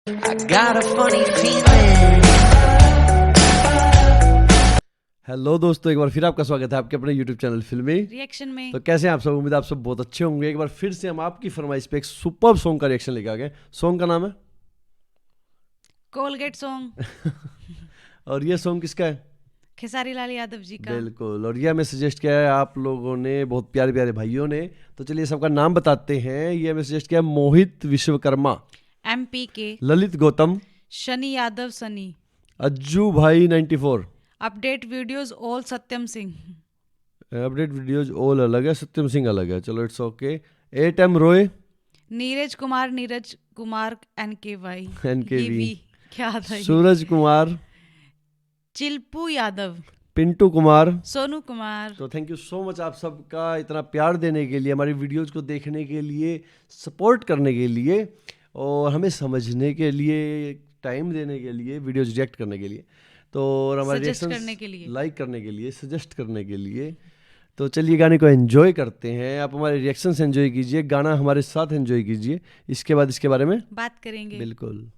I got a funny feeling. Hello दोस्तों, एक बार फिर आपका स्वागत है आपके अपने यूट्यूब चैनल फिल्मी रिएक्शन में। तो कैसे हैं आप सब? उम्मीद आप सब बहुत अच्छे होंगे। एक बार फिर से हम आपकी फरमाइश पे एक सुपर सॉन्ग का रिएक्शन लेके आ गए। सॉन्ग का नाम है कोलगेट सॉन्ग, और ये सॉन्ग किसका है? खेसारी लाल यादव जी का। बिल्कुल, और ये हमें सजेस्ट किया है आप लोगों ने, बहुत प्यारे प्यारे भाइयों ने। तो चलिए सबका नाम बताते हैं। ये हमें सजेस्ट किया है मोहित विश्वकर्मा, एमपी के ललित गौतम, शनि यादव सनी, अज्जू भाई 94, update videos all Satyam Singh, update videos all अलग है, सत्यम सिंह अलग है। चलो it's okay. 8M Roy, Neeraj Kumar NKY NKV, क्या था ये? सूरज कुमार, चिल्पू यादव, पिंटू कुमार। सोनू कुमार। तो थैंक यू सो मच आप सबका इतना प्यार देने के लिए, हमारी वीडियोज़ को देखने के लिए, सपोर्ट करने के लिए, और हमें समझने के लिए, टाइम देने के लिए, वीडियोज़ रिएक्ट करने के लिए, तो और हमारे Suggest रिएक्शंस करने के लिए, लाइक करने के लिए, सजेस्ट करने के लिए। तो चलिए गाने को एंजॉय करते हैं। आप हमारे रिएक्शंस एंजॉय कीजिए, गाना हमारे साथ एंजॉय कीजिए। इसके बाद इसके बारे में बात करेंगे। बिल्कुल।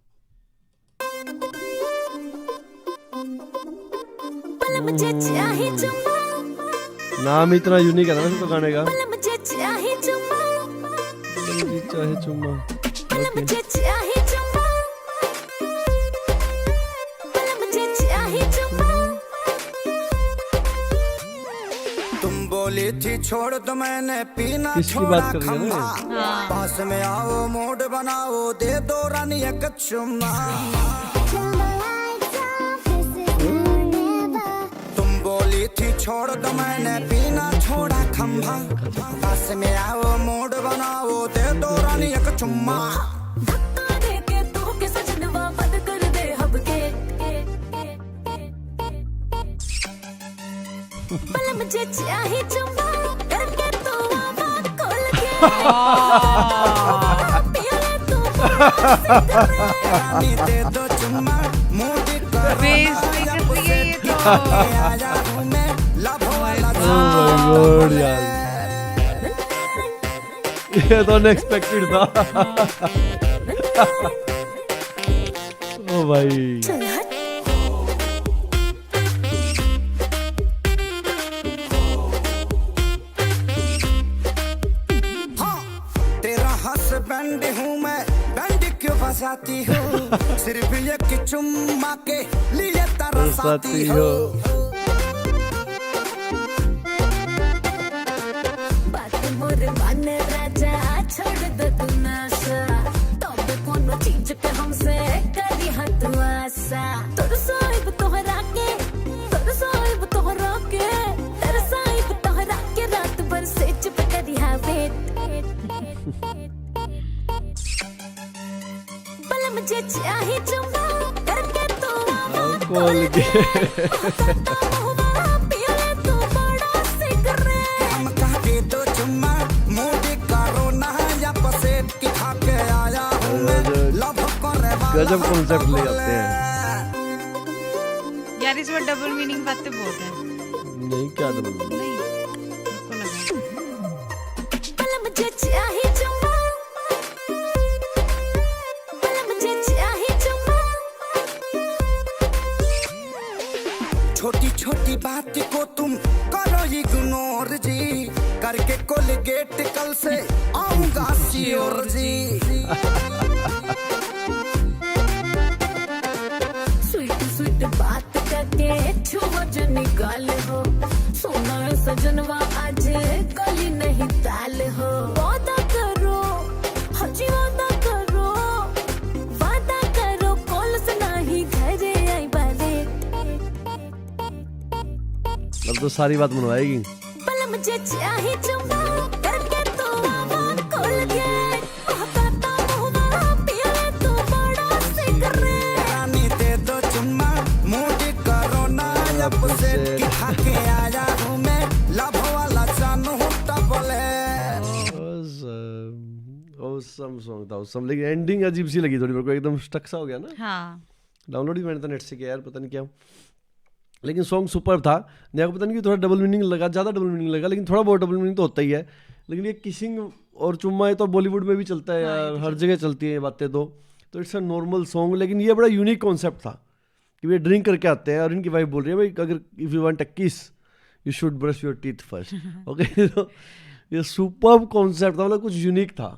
नाम इतना यूनिक है ना वैसे तो गाने का। जी चाहे चुम्मा। ओके। तुम बोली थी छोड़ तो मैंने पीना किसकी छोड़ा बात कर रही है खम्भा। ना? हाँ। पास में आओ मूड बनाओ दे दो रानी एक चुम्मा। तुम बोली थी छोड़ तो मैंने पीना छोड़ा खम्भा। पास में आओ मूड बनाओ दे दो रानी एक चुम्मा। मुझे चाहे चुम्मा करके तू आवाज़ खोल के पिया तू रानी दे दो चुम्मा मूड बेइज्जती कर रही है ये तो। आया हूँ मैं लव वाला Oh my God यार, ये तो अनएक्सपेक्टेड था। ओ भाई, तेरा हस्बैंड हूँ मैं, बैंड क्यों फंसाती हूँ? सिर्फ एक चुम्मा के लिए तरसाती हो। बात मोर मन राजा छोड़ दो तू नशा तब कोनो चीज पे हमसे करी हाथ आशा तोर साहिब तोहरा के तेरे साहिब तोहरा के रात भर से चुप करी हा वेट बल मुझे चाहे चुम्मा करके तू आवाज़ खोल के पिया तू बड़ा सिगरेट हम कहा दे दो चुम्मा मूड करो ना या पसेट की खा के आया हूँ मैं लव करे वाला गजब कॉन्सेप्ट ले आते हैं। यार इसमें डबल मीनिंग बातें बहुत है। नहीं क्या डबल मीनिंग? नहीं, मुझको लगा। बल मुझे चाहे चुम्मा बल मुझे चाहे चुम्मा छोटी छोटी बात को तुम करो इग्नोर जी करके कोलगेट कल से आऊंगा श्योर जी। स्वीट स्वीट बात करके छुआ जो निकाल हो सोना सजनवा आज गली नहीं ताल हो वादा करो हजी वादा करो कॉल से नहीं घरे आई बारे अब तो सारी बात मनवाएगी। बल मुझे चाहे चुम्मा करके तू आवाज़ खोल के कहता हुआ पिया तू बड़ा सिगरेट रानी दे दो चुम्मा मूड करो ना या पसेट की खा के आया हूँ मैं लव वाला जानू डबल है। ऑसम सॉन्ग था, ऑसम। लेकिन एंडिंग अजीब सी लगी थोड़ी मेरे को, एकदम स्टक सा हो गया ना। हाँ, डाउनलोड भी मैंने तो नेट से किया यार, पता नहीं क्या। लेकिन सॉन्ग सुपर था। मेरे को पता नहीं कि थोड़ा डबल मीनिंग लगा, ज़्यादा डबल मीनिंग लगा, लेकिन थोड़ा बहुत डबल मीनिंग तो होता ही है। लेकिन ये किसिंग और चुम्मा ये तो बॉलीवुड में भी चलता है यार, हर जगह चलती है ये बातें तो। तो इट्स अ नॉर्मल सॉन्ग, लेकिन ये बड़ा यूनिक कॉन्सेप्ट था कि वे ड्रिंक करके आते हैं और इनकी वाइफ बोल रही है भाई अगर इफ़ यू वांट अ किस you should brush your teeth first. Okay, तो ये सुपर्ब कॉन्सेप्ट था, मतलब कुछ यूनिक था।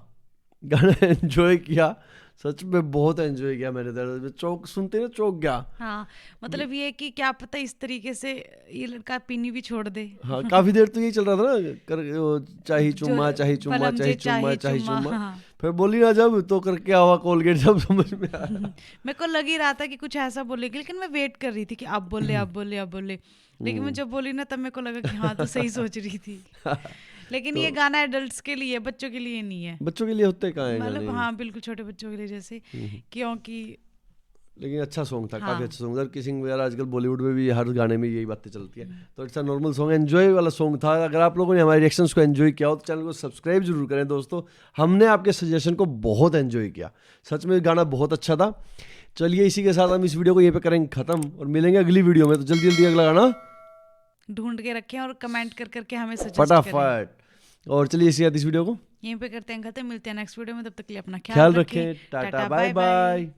गाना एंजॉय किया, सच में बहुत एंजॉय किया मैंने। चौक सुनते ना चौक गया। हाँ, मतलब ये कि क्या पता इस तरीके से ये लड़का पीनी भी छोड़ दे। हाँ, काफी देर तो यही चल रहा था ना, चाही चुम्मा चाही चुम्मा पलम चाही जे चुम्मा चाही चुम्मा, चुम्मा। हाँ। फिर बोली ना जब तो करके आवा कोलगेट, जब समझ में आया। मेरे को लग ही रहा था कि कुछ ऐसा बोलेगी, लेकिन मैं वेट कर रही थी कि अब बोले अब बोले अब बोले, लेकिन मैं जब बोली ना तब मेरे को लगा कि हाँ तो सही सोच रही थी। लेकिन ये गाना एडल्ट्स के लिए, बच्चों के लिए नहीं है। बच्चों के लिए होते कहाँ है मतलब गाने? हाँ बिल्कुल छोटे बच्चों के लिए जैसे, क्योंकि लेकिन अच्छा सॉन्ग था, हाँ। काफी अच्छा सॉन्ग था। किसिंग वगैरह आजकल बॉलीवुड में भी हर गाने में यही बातें चलती है, तो it's a normal song, enjoy वाला सॉन्ग था। अगर आप लोगों ने हमारे रिएक्शंस को एंजॉय किया हो तो चैनल को सब्सक्राइब जरूर करें दोस्तों। हमने आपके सजेशन को बहुत एंजॉय किया, सच में गाना बहुत अच्छा था। चलिए इसी के साथ हम इस वीडियो को यहीं पे करेंगे खत्म और मिलेंगे अगली वीडियो में। तो जल्दी जल्दी अगला गाना ढूंढ के रखें और कमेंट कर करके हमें सजेस्ट करें। फटाफट। और चलिए इसी के साथ इस वीडियो को यहीं पे करते हैं खत्म, मिलते हैं नेक्स्ट वीडियो में, तब तक के लिए अपना ख्याल रखें। Tata bye bye.